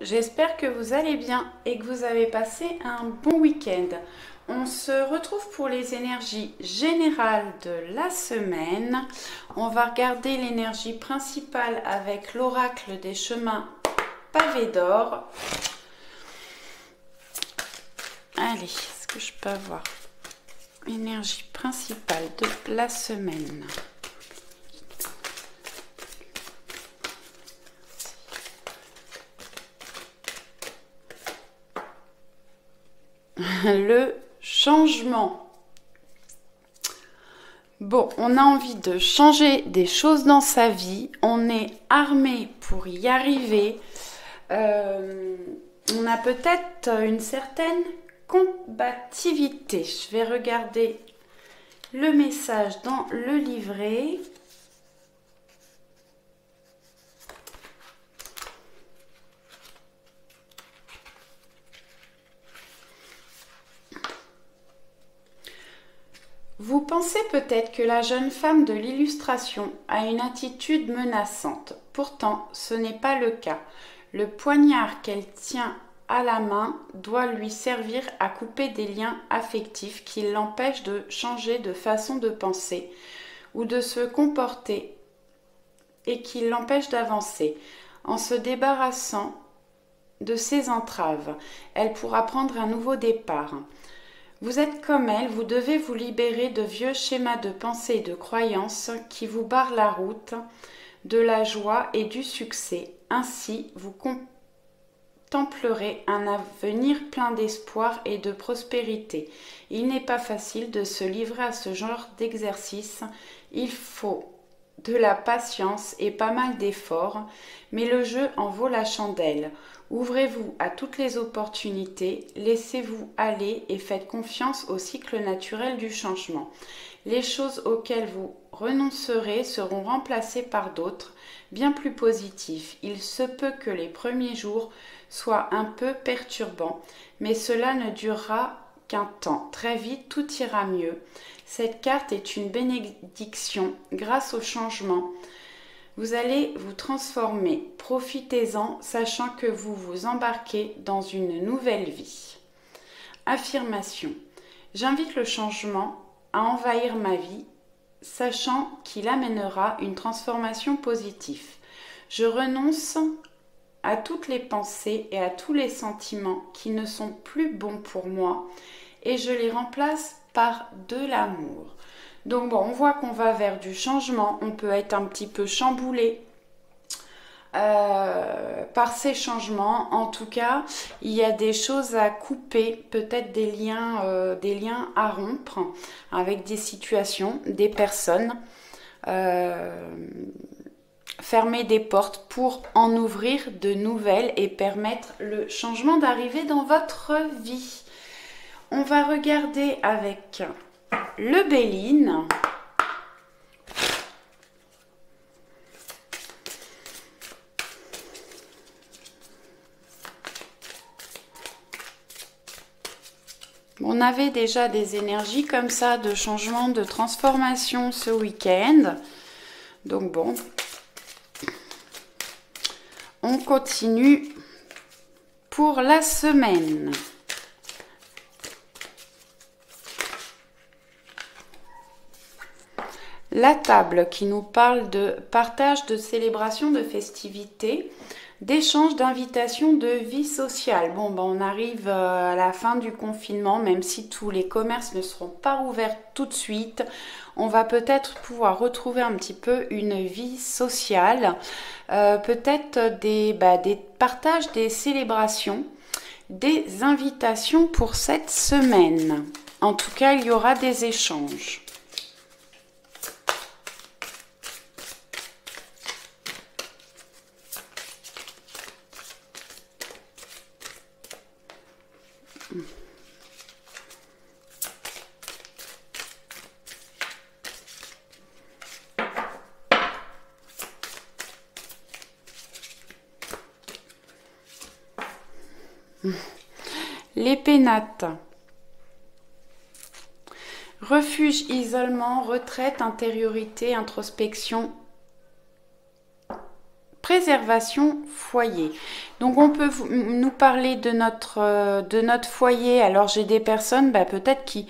j'espère que vous allez bien et que vous avez passé un bon week-end. On se retrouve pour les énergies générales de la semaine. On va regarder l'énergie principale avec l'oracle des chemins pavés d'or. Allez, est-ce que je peux avoir l'énergie principale de la semaine? Le changement. Bon, on a envie de changer des choses dans sa vie. On est armé pour y arriver. On a peut-être une certaine combativité. Je vais regarder le message dans le livret. Vous pensez peut-être que la jeune femme de l'illustration a une attitude menaçante. Pourtant, ce n'est pas le cas. Le poignard qu'elle tient à la main doit lui servir à couper des liens affectifs qui l'empêchent de changer de façon de penser ou de se comporter et qui l'empêchent d'avancer. En se débarrassant de ses entraves, elle pourra prendre un nouveau départ. Vous êtes comme elle, vous devez vous libérer de vieux schémas de pensée et de croyances qui vous barrent la route de la joie et du succès. Ainsi, vous contemplerez un avenir plein d'espoir et de prospérité. Il n'est pas facile de se livrer à ce genre d'exercice. Il faut de la patience et pas mal d'efforts, mais le jeu en vaut la chandelle. Ouvrez-vous à toutes les opportunités, laissez-vous aller et faites confiance au cycle naturel du changement. Les choses auxquelles vous renoncerez seront remplacées par d'autres, bien plus positifs. Il se peut que les premiers jours soient un peu perturbants, mais cela ne durera qu'un temps. Très vite, tout ira mieux. Cette carte est une bénédiction grâce au changement. Vous allez vous transformer. Profitez-en, sachant que vous vous embarquez dans une nouvelle vie. Affirmation. J'invite le changement à envahir ma vie, sachant qu'il amènera une transformation positive. Je renonce à toutes les pensées et à tous les sentiments qui ne sont plus bons pour moi et je les remplace par de l'amour. Donc bon, on voit qu'on va vers du changement, on peut être un petit peu chamboulé par ces changements. En tout cas, il y a des choses à couper, peut-être des liens à rompre avec des situations, des personnes. Fermer des portes pour en ouvrir de nouvelles et permettre le changement d'arriver dans votre vie. On va regarder avec le Béline. On avait déjà des énergies comme ça de changement, de transformation ce week-end. Donc bon, on continue pour la semaine. La table qui nous parle de partage, de célébration, de festivités, d'échange, d'invitation, de vie sociale. Bon, ben on arrive à la fin du confinement, même si tous les commerces ne seront pas rouverts tout de suite. On va peut-être pouvoir retrouver un petit peu une vie sociale, peut-être des partages, des célébrations, des invitations pour cette semaine. En tout cas, il y aura des échanges. Les pénates. Refuge, isolement, retraite, intériorité, introspection, préservation foyer. Donc on peut nous parler de notre foyer. Alors j'ai des personnes peut-être qui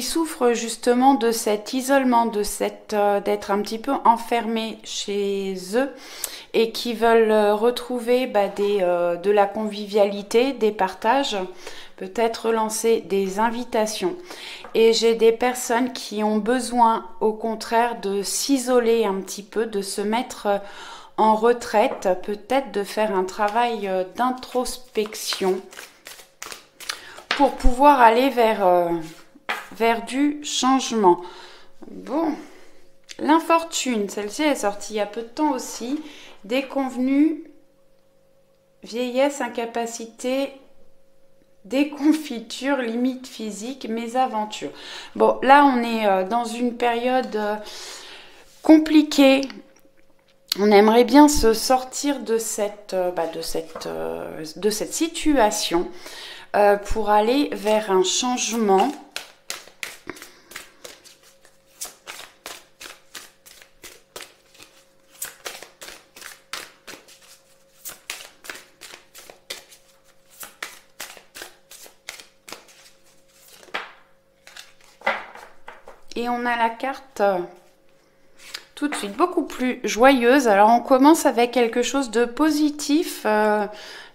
souffrent justement de cet isolement, d'être un petit peu enfermés chez eux et qui veulent retrouver de la convivialité, des partages, peut-être lancer des invitations. Et j'ai des personnes qui ont besoin au contraire de s'isoler un petit peu, de se mettre en retraite, peut-être de faire un travail d'introspection pour pouvoir aller vers du changement. Bon, l'infortune, celle-ci est sortie il y a peu de temps aussi. Déconvenue, vieillesse, incapacité, déconfiture, limite physique, mésaventure. Bon, là on est dans une période compliquée. On aimerait bien se sortir de cette situation pour aller vers un changement. Et on a la carte tout de suite beaucoup plus joyeuse. Alors on commence avec quelque chose de positif. Là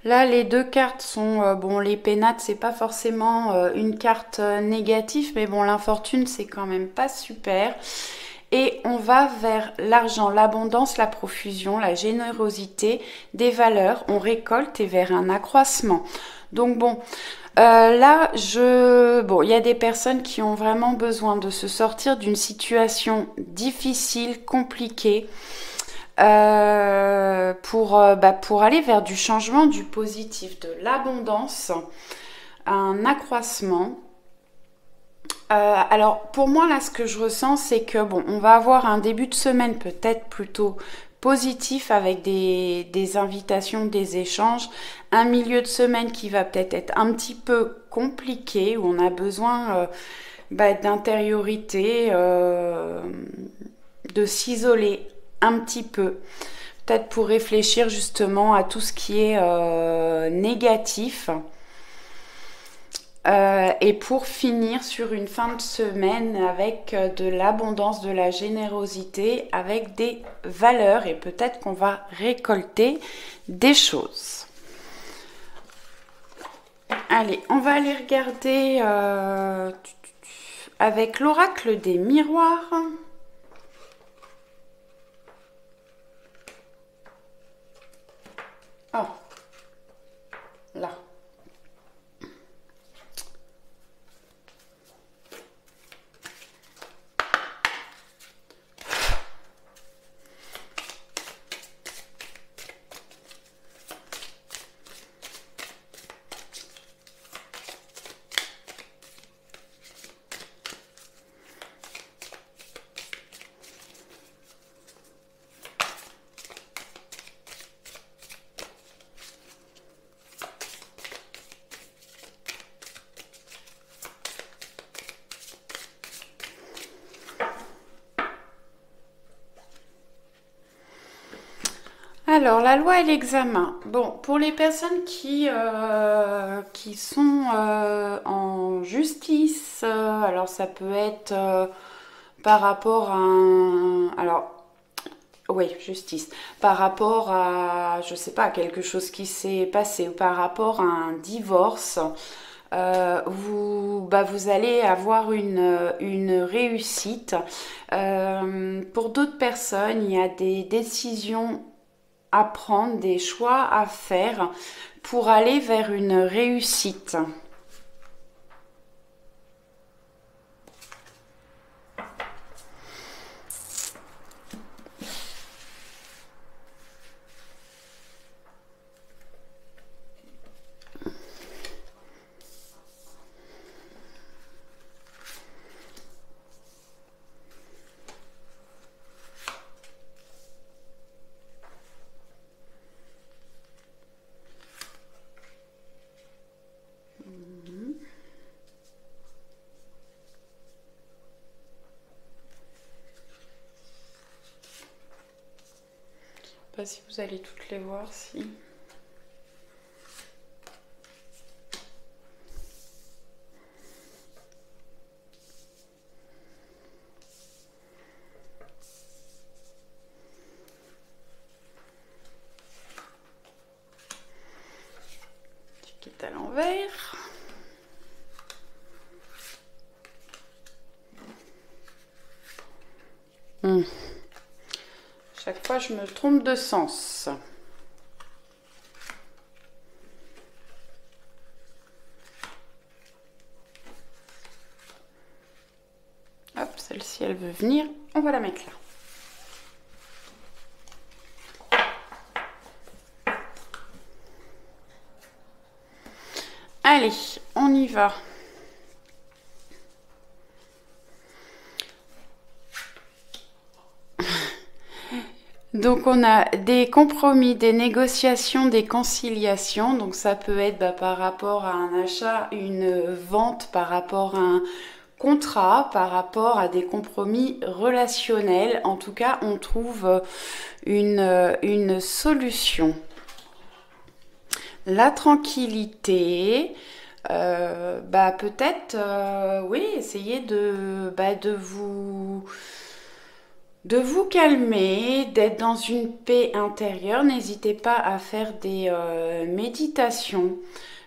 les deux cartes sont bon, les pénates c'est pas forcément une carte négative, mais bon, l'infortune c'est quand même pas super. Et on va vers l'argent, l'abondance, la profusion, la générosité, des valeurs, on récolte et vers un accroissement. Donc bon, là, il y a des personnes qui ont vraiment besoin de se sortir d'une situation difficile, compliquée, pour aller vers du changement, du positif, de l'abondance, un accroissement. Alors pour moi là ce que je ressens c'est que bon, on va avoir un début de semaine peut-être plutôt positif avec des invitations, des échanges, un milieu de semaine qui va peut-être être un petit peu compliqué où on a besoin d'intériorité, de s'isoler un petit peu, peut-être pour réfléchir justement à tout ce qui est négatif. Et pour finir sur une fin de semaine avec de l'abondance, de la générosité, avec des valeurs et peut-être qu'on va récolter des choses. Allez, on va aller regarder avec l'oracle des miroirs. Oh, là. Alors, la loi et l'examen. Bon, pour les personnes qui sont en justice, alors ça peut être par rapport à un... Alors, oui, justice. Par rapport à, je sais pas, quelque chose qui s'est passé ou par rapport à un divorce, vous allez avoir une réussite. Pour d'autres personnes, il y a des décisions à prendre, des choix à faire pour aller vers une réussite. pas si vous allez toutes les voir, si. Qui est à l'envers. Chaque fois, je me trompe de sens. Hop, celle-ci, elle veut venir. On va la mettre là. Allez, on y va. Donc on a des compromis, des négociations, des conciliations. Donc ça peut être par rapport à un achat, une vente, par rapport à un contrat, par rapport à des compromis relationnels. En tout cas, on trouve une solution. La tranquillité, peut-être, oui, essayez de vous calmer, d'être dans une paix intérieure. N'hésitez pas à faire des méditations.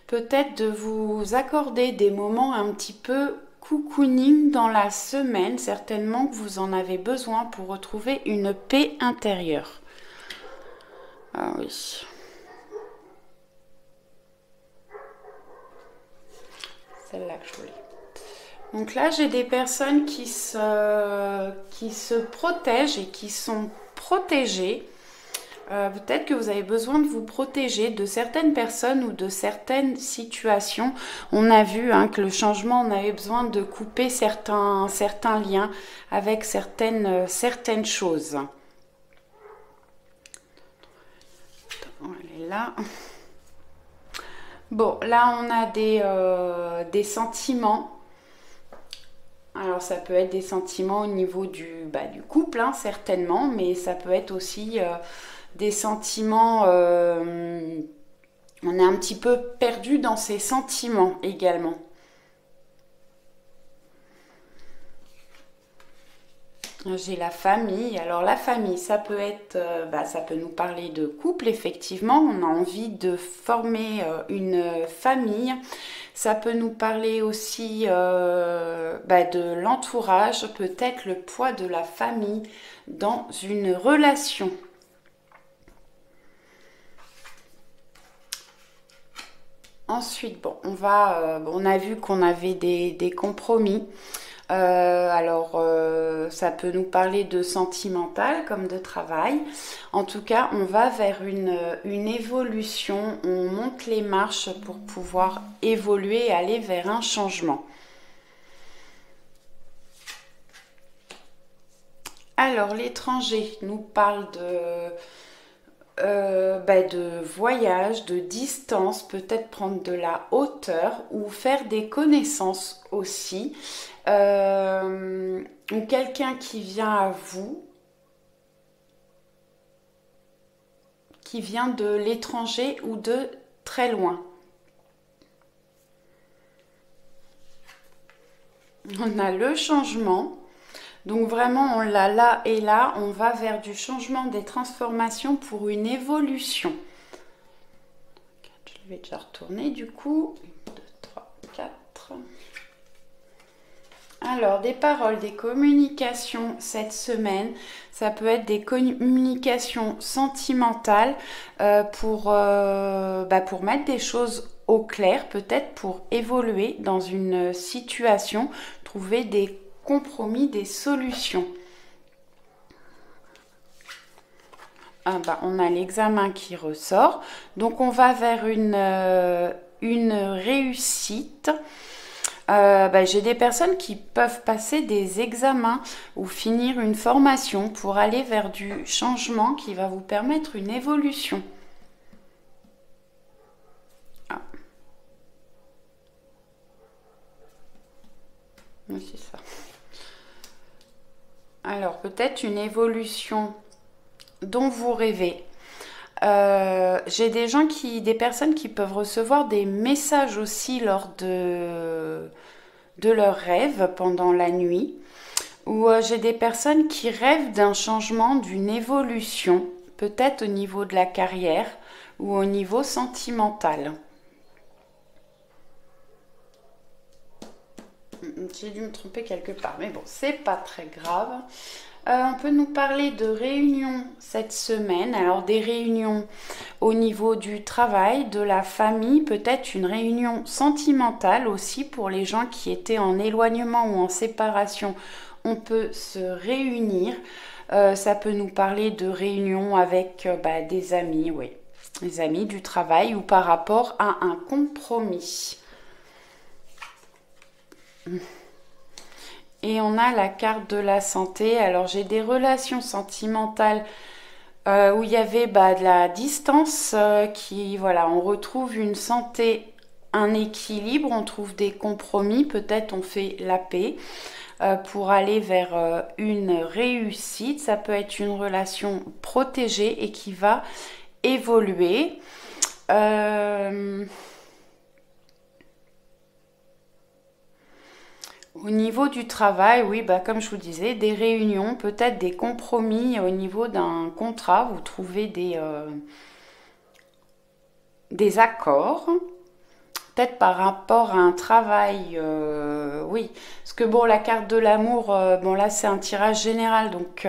Peut-être de vous accorder des moments un petit peu cocooning dans la semaine. Certainement que vous en avez besoin pour retrouver une paix intérieure. Ah oui. Celle-là que je voulais. Donc là, j'ai des personnes qui se protègent et qui sont protégées. Peut-être que vous avez besoin de vous protéger de certaines personnes ou de certaines situations. On a vu que le changement, on avait besoin de couper certains liens avec certaines choses. Elle est là. Bon, là, on a des sentiments. Alors ça peut être des sentiments au niveau du couple, certainement, mais ça peut être aussi des sentiments, on est un petit peu perdu dans ces sentiments également. J'ai la famille. Alors la famille, ça peut être, ça peut nous parler de couple, effectivement. On a envie de former une famille. Ça peut nous parler aussi de l'entourage, peut-être le poids de la famille dans une relation. Ensuite, on a vu qu'on avait des compromis. Ça peut nous parler de sentimental comme de travail. En tout cas, on va vers une évolution. On monte les marches pour pouvoir évoluer et aller vers un changement. Alors, l'étranger nous parle de voyage, de distance, peut-être prendre de la hauteur ou faire des connaissances aussi. Ou quelqu'un qui vient à vous, qui vient de l'étranger ou de très loin. On a le changement. Donc vraiment, on l'a là et là. On va vers du changement, des transformations pour une évolution. Je vais déjà retourner du coup. 1, 2, 3, 4. Alors, des paroles, des communications cette semaine. Ça peut être des communications sentimentales pour mettre des choses au clair, peut-être pour évoluer dans une situation, trouver des compromis, des solutions. On a l'examen qui ressort. Donc, on va vers une réussite. J'ai des personnes qui peuvent passer des examens ou finir une formation pour aller vers du changement qui va vous permettre une évolution. Oui, c'est ça. Alors, peut-être une évolution dont vous rêvez. J'ai des personnes qui peuvent recevoir des messages aussi lors de leurs rêves pendant la nuit. Ou j'ai des personnes qui rêvent d'un changement, d'une évolution, peut-être au niveau de la carrière ou au niveau sentimental. J'ai dû me tromper quelque part, mais bon, c'est pas très grave. On peut nous parler de réunions cette semaine. Alors des réunions au niveau du travail, de la famille, peut-être une réunion sentimentale aussi pour les gens qui étaient en éloignement ou en séparation. On peut se réunir. Ça peut nous parler de réunions avec des amis, oui, des amis du travail ou par rapport à un compromis. Et on a la carte de la santé. Alors j'ai des relations sentimentales où il y avait de la distance voilà, on retrouve une santé, un équilibre, on trouve des compromis, peut-être on fait la paix pour aller vers une réussite. Ça peut être une relation protégée et qui va évoluer. Au niveau du travail, oui, comme je vous disais, des réunions, peut-être des compromis au niveau d'un contrat, vous trouvez des accords, peut-être par rapport à un travail, oui, parce que bon, la carte de l'amour, bon là c'est un tirage général, donc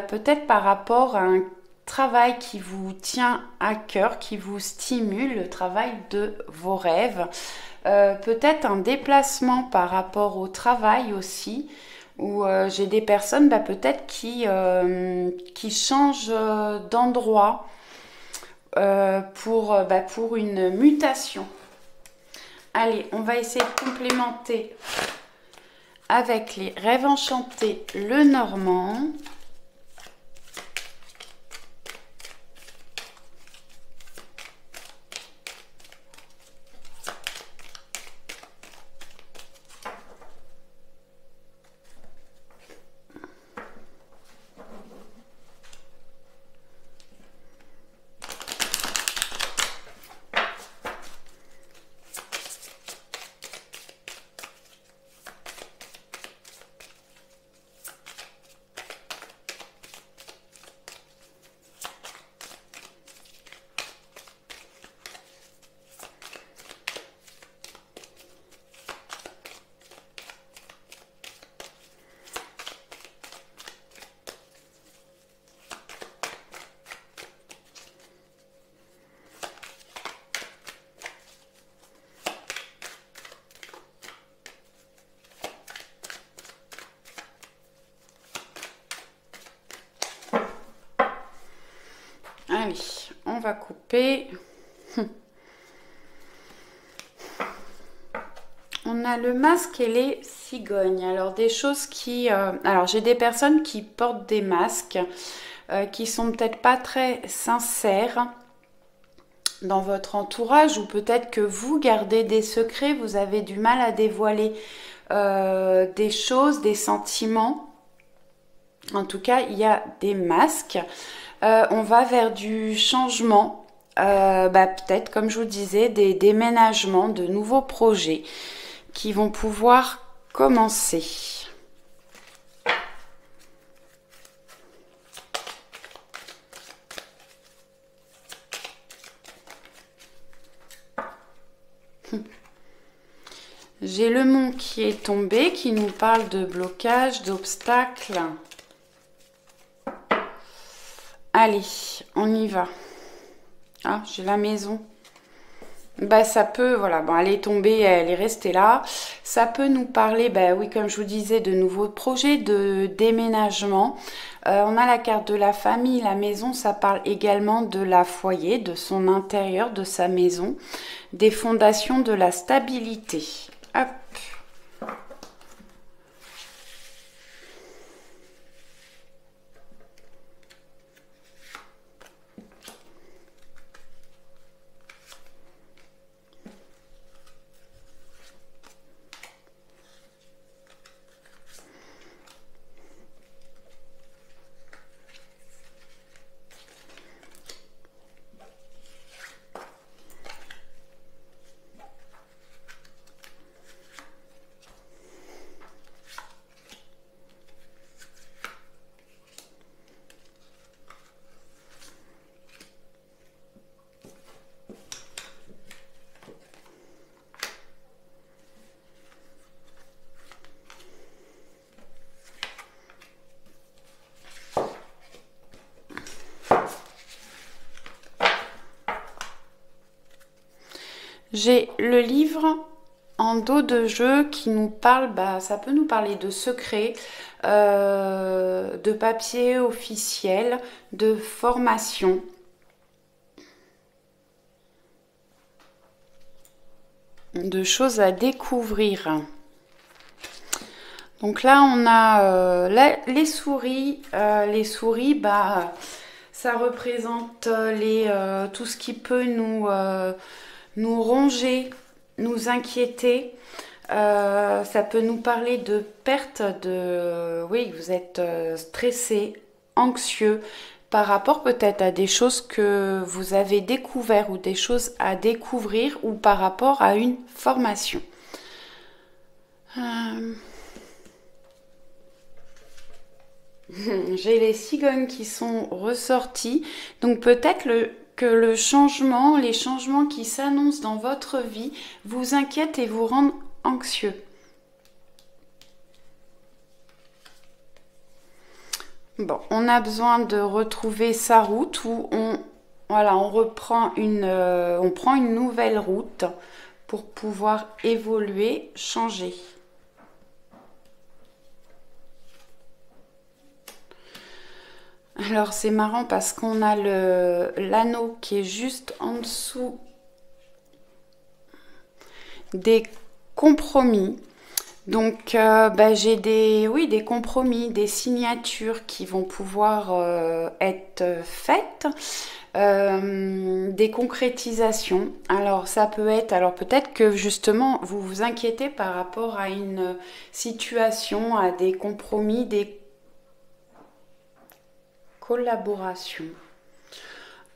peut-être par rapport à un travail qui vous tient à cœur, qui vous stimule, le travail de vos rêves. Peut-être un déplacement par rapport au travail aussi, où j'ai des personnes peut-être qui changent d'endroit pour une mutation. Allez, on va essayer de complémenter avec les rêves enchantés le normand. Allez, on va couper. On a le masque et les cigognes. Alors des choses qui... alors j'ai des personnes qui portent des masques qui sont peut-être pas très sincères dans votre entourage, ou peut-être que vous gardez des secrets, vous avez du mal à dévoiler des choses, des sentiments. En tout cas, il y a des masques. On va vers du changement, peut-être comme je vous disais, des déménagements, de nouveaux projets qui vont pouvoir commencer. J'ai le mont qui est tombé, qui nous parle de blocage, d'obstacles. Allez, on y va. Ah, j'ai la maison. Ça peut, voilà, bon, elle est tombée, elle est restée là. Ça peut nous parler, oui, comme je vous disais, de nouveaux projets, de déménagement. On a la carte de la famille, la maison, ça parle également de la foyer, de son intérieur, de sa maison, des fondations, de la stabilité. Hop. J'ai le livre en dos de jeu qui nous parle, bah, ça peut nous parler de secrets, de papiers officiels, de formation. De choses à découvrir. Donc là, on a les souris. Les souris, bah, ça représente tout ce qui peut nous ronger, nous inquiéter. Ça peut nous parler de perte, oui, vous êtes stressé, anxieux, par rapport peut-être à des choses que vous avez découvert ou des choses à découvrir ou par rapport à une formation. J'ai les cigognes qui sont ressorties. Donc peut-être que le changement, les changements qui s'annoncent dans votre vie vous inquiètent et vous rendent anxieux. Bon, on a besoin de retrouver sa route où voilà, on prend une nouvelle route pour pouvoir évoluer, changer. Alors c'est marrant parce qu'on a l'anneau qui est juste en dessous des compromis. Donc bah, j'ai des compromis, des signatures qui vont pouvoir être faites, des concrétisations. Alors ça peut être, alors peut-être que justement vous vous inquiétez par rapport à une situation, à des compromis, des collaborations.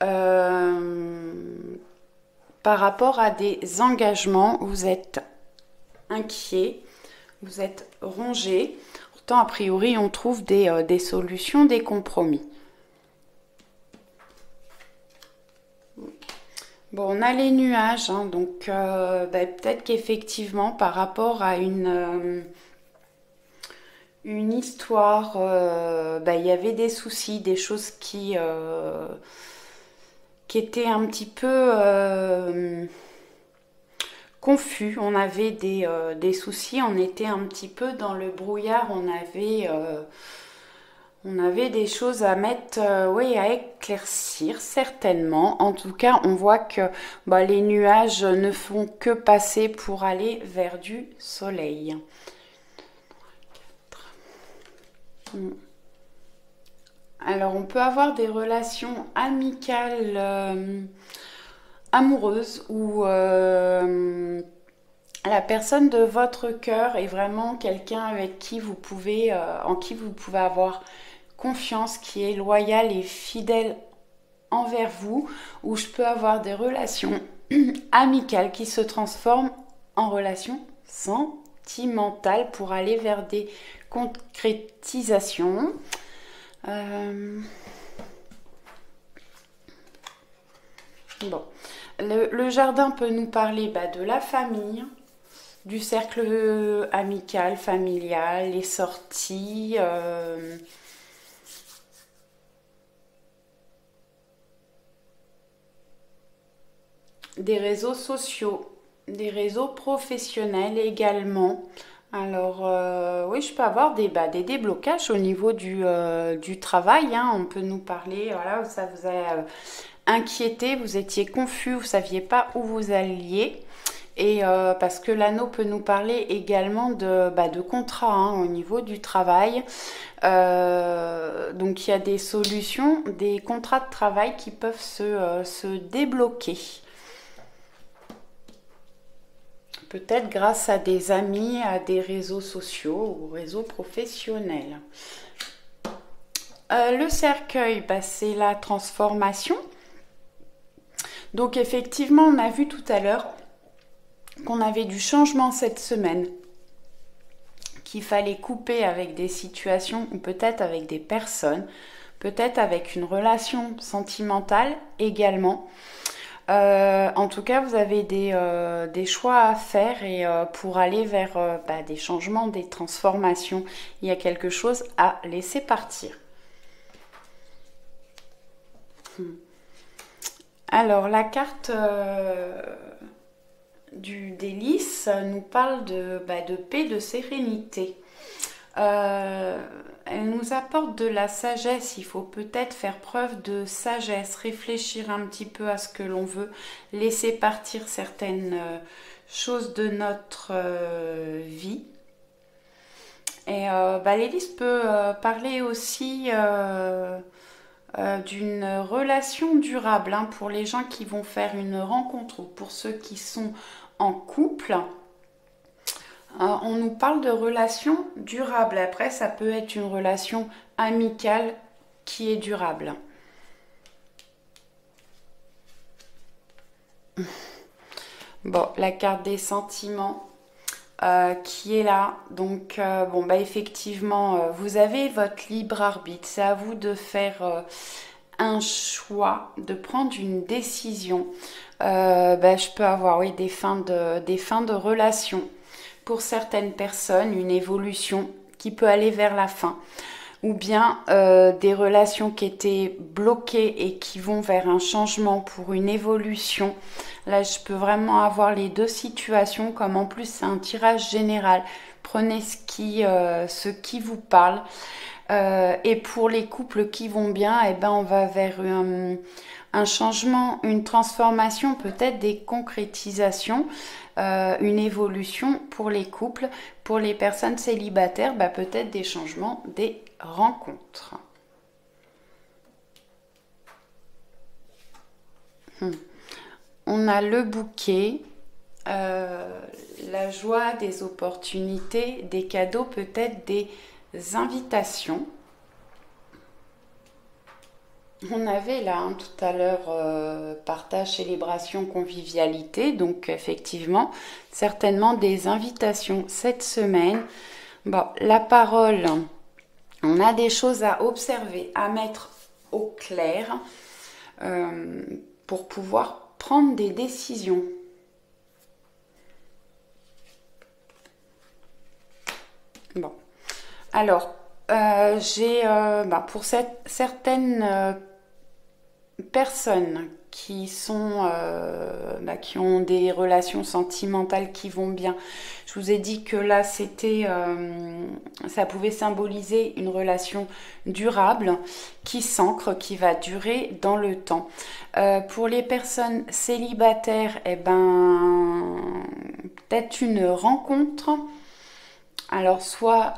Par rapport à des engagements, vous êtes inquiet, vous êtes rongé. Pourtant, a priori, on trouve des solutions, des compromis. Bon, on a les nuages, hein, donc bah, peut-être qu'effectivement, par rapport à une histoire, bah, il y avait des soucis, des choses qui étaient un petit peu confus. On avait des soucis, on était un petit peu dans le brouillard, on avait des choses à mettre, oui, à éclaircir, certainement. En tout cas, on voit que bah, les nuages ne font que passer pour aller vers du soleil. Alors, on peut avoir des relations amicales, amoureuses, où la personne de votre cœur est vraiment quelqu'un avec qui vous pouvez, en qui vous pouvez avoir confiance, qui est loyal et fidèle envers vous, où je peux avoir des relations amicales qui se transforment en relations sentimentales pour aller vers des concrétisations. Bon, le jardin peut nous parler bah, de la famille, du cercle amical, familial, les sorties, des réseaux sociaux, des réseaux professionnels également. Alors oui, je peux avoir des déblocages au niveau du travail, hein. On peut nous parler, voilà, ça vous a inquiété, vous étiez confus, vous ne saviez pas où vous alliez. Et parce que l'anneau peut nous parler également de contrat, hein, au niveau du travail. Donc il y a des solutions, des contrats de travail qui peuvent se débloquer. Peut-être grâce à des amis, à des réseaux sociaux ou réseaux professionnels. Le cercueil, bah, c'est la transformation. Donc effectivement, on a vu tout à l'heure qu'on avait du changement cette semaine, qu'il fallait couper avec des situations ou peut-être avec des personnes, peut-être avec une relation sentimentale également. En tout cas, vous avez des choix à faire et pour aller vers bah, des changements, des transformations, il y a quelque chose à laisser partir. Alors, la carte délice nous parle de paix, de sérénité. Elle nous apporte de la sagesse. Il faut peut-être faire preuve de sagesse, réfléchir un petit peu à ce que l'on veut, laisser partir certaines choses de notre vie. Et l'hélice peut parler aussi d'une relation durable, hein, pour les gens qui vont faire une rencontre ou pour ceux qui sont en couple. On nous parle de relation durable. Après, ça peut être une relation amicale qui est durable. Bon, la carte des sentiments qui est là. Donc, effectivement, vous avez votre libre arbitre. C'est à vous de faire un choix, de prendre une décision. Je peux avoir, oui, des fins de relation. Pour certaines personnes, une évolution qui peut aller vers la fin, ou bien des relations qui étaient bloquées et qui vont vers un changement pour une évolution. Là, je peux vraiment avoir les deux situations, comme en plus c'est un tirage général. Prenez ce qui vous parle. Et pour les couples qui vont bien, on va vers un changement, une transformation, peut-être des concrétisations. Une évolution pour les couples, pour les personnes célibataires, peut-être des changements, des rencontres. On a le bouquet, la joie, des opportunités, des cadeaux, peut-être des invitations. On avait là tout à l'heure partage, célébration, convivialité. Donc effectivement, certainement des invitations cette semaine. Bon, la parole, on a des choses à observer, à mettre au clair pour pouvoir prendre des décisions. Bon, alors j'ai pour certaines personnes qui sont qui ont des relations sentimentales qui vont bien. Je vous ai dit que là c'était ça pouvait symboliser une relation durable qui s'ancre, qui va durer dans le temps. Pour les personnes célibataires, peut-être une rencontre. Alors soit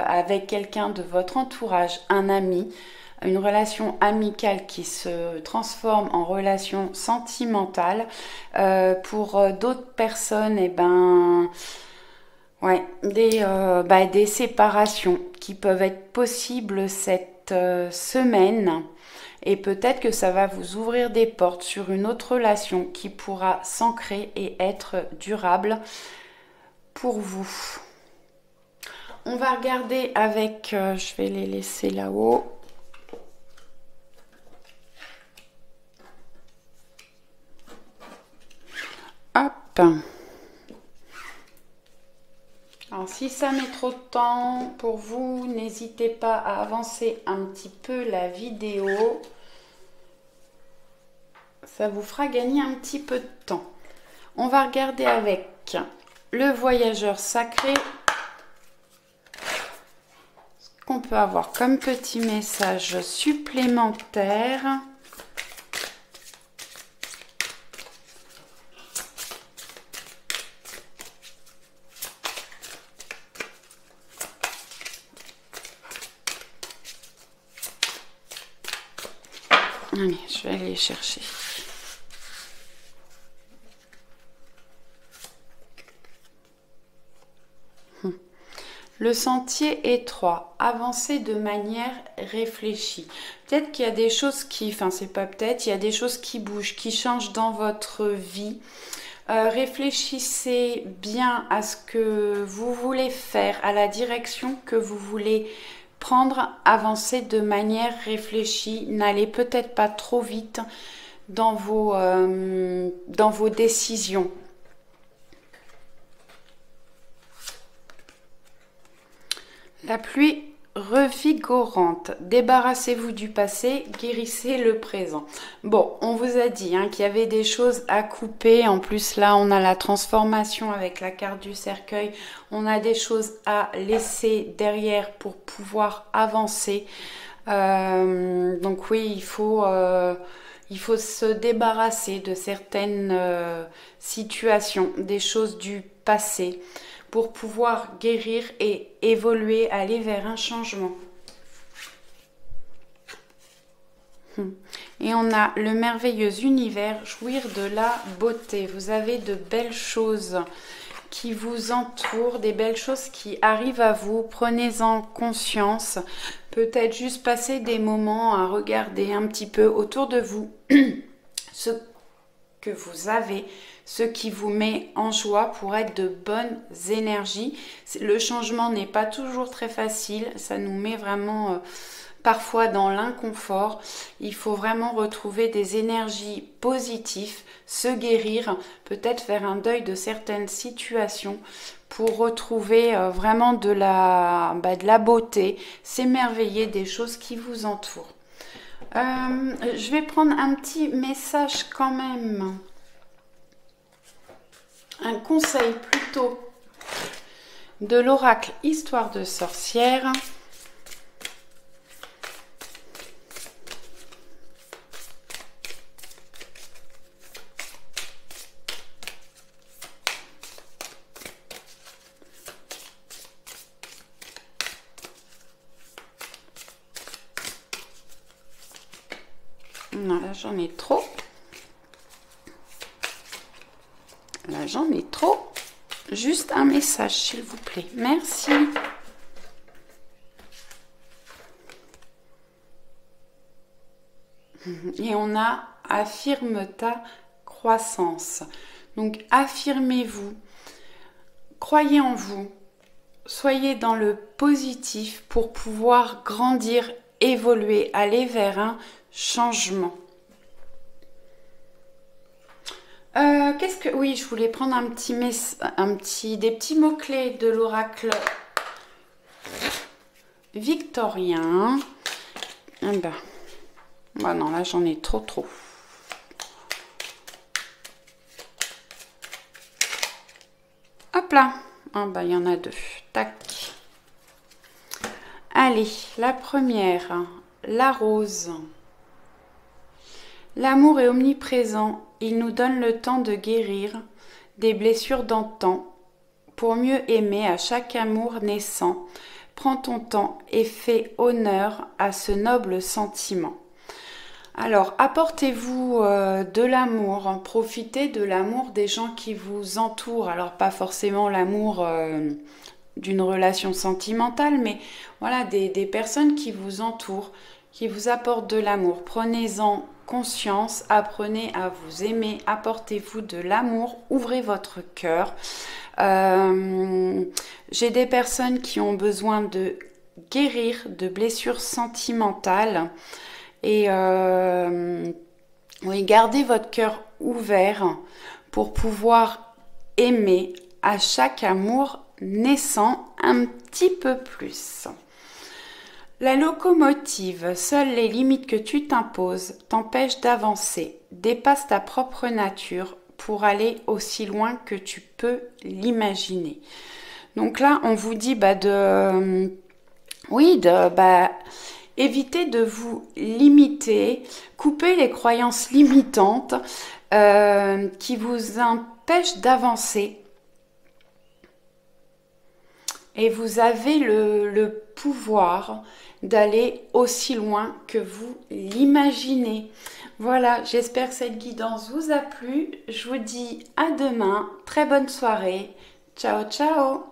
avec quelqu'un de votre entourage, un ami, une relation amicale qui se transforme en relation sentimentale. Pour d'autres personnes, des séparations qui peuvent être possibles cette semaine. Et peut-être que ça va vous ouvrir des portes sur une autre relation qui pourra s'ancrer et être durable pour vous. On va regarder avec, je vais les laisser là-haut. Hop. Alors si ça met trop de temps pour vous, n'hésitez pas à avancer un petit peu la vidéo. Ça vous fera gagner un petit peu de temps. On va regarder avec le voyageur sacré. Ce qu'on peut avoir comme petit message supplémentaire. Allez, je vais aller chercher. Le sentier étroit, avancer de manière réfléchie. Peut-être qu'il y a des choses qui, c'est pas peut-être, il y a des choses qui bougent, qui changent dans votre vie. Réfléchissez bien à ce que vous voulez faire, à la direction que vous voulez prendre, avancer de manière réfléchie. N'allez peut-être pas trop vite dans vos décisions. La pluie revigorante. Débarrassez-vous du passé, guérissez le présent. Bon, on vous a dit hein, qu'il y avait des choses à couper. En plus, là, on a la transformation avec la carte du cercueil. On a des choses à laisser derrière pour pouvoir avancer. Donc oui, il faut se débarrasser de certaines situations, des choses du passé, pour pouvoir guérir et évoluer, aller vers un changement. Et on a le merveilleux univers, jouir de la beauté. Vous avez de belles choses qui vous entourent, des belles choses qui arrivent à vous. Prenez-en conscience. Peut-être juste passer des moments à regarder un petit peu autour de vous ce que vous avez, ce qui vous met en joie pour être de bonnes énergies. Le changement n'est pas toujours très facile, ça nous met vraiment parfois dans l'inconfort. Il faut vraiment retrouver des énergies positives, se guérir, peut-être faire un deuil de certaines situations pour retrouver vraiment de la beauté, s'émerveiller des choses qui vous entourent. Je vais prendre un petit message quand même. Un conseil plutôt de l'oracle Histoire de sorcière. Non, là j'en ai trop. Là j'en ai trop. Juste un message s'il vous plaît. Merci. Et on a affirme ta croissance. Donc affirmez-vous. Croyez en vous. Soyez dans le positif pour pouvoir grandir, évoluer, aller vers un changement. Oui, je voulais prendre des petits mots-clés de l'oracle victorien. Eh ben, non, là j'en ai trop. Hop là. Ah bah il y en a deux. Tac. Allez, la première, la rose. L'amour est omniprésent. Il nous donne le temps de guérir des blessures d'antan pour mieux aimer à chaque amour naissant. Prends ton temps et fais honneur à ce noble sentiment. Alors, apportez-vous de l'amour, profitez de l'amour des gens qui vous entourent. Alors, pas forcément l'amour d'une relation sentimentale, mais voilà, des personnes qui vous entourent, qui vous apportent de l'amour. Prenez-en conscience, apprenez à vous aimer, apportez-vous de l'amour, ouvrez votre cœur. J'ai des personnes qui ont besoin de guérir de blessures sentimentales et oui, gardez votre cœur ouvert pour pouvoir aimer à chaque amour naissant un petit peu plus. La locomotive, seules les limites que tu t'imposes t'empêchent d'avancer. Dépasse ta propre nature pour aller aussi loin que tu peux l'imaginer. Donc là, on vous dit évitez de vous limiter, coupez les croyances limitantes qui vous empêchent d'avancer. Et vous avez le pouvoir d'aller aussi loin que vous l'imaginez. Voilà, j'espère que cette guidance vous a plu. Je vous dis à demain. Très bonne soirée. Ciao, ciao!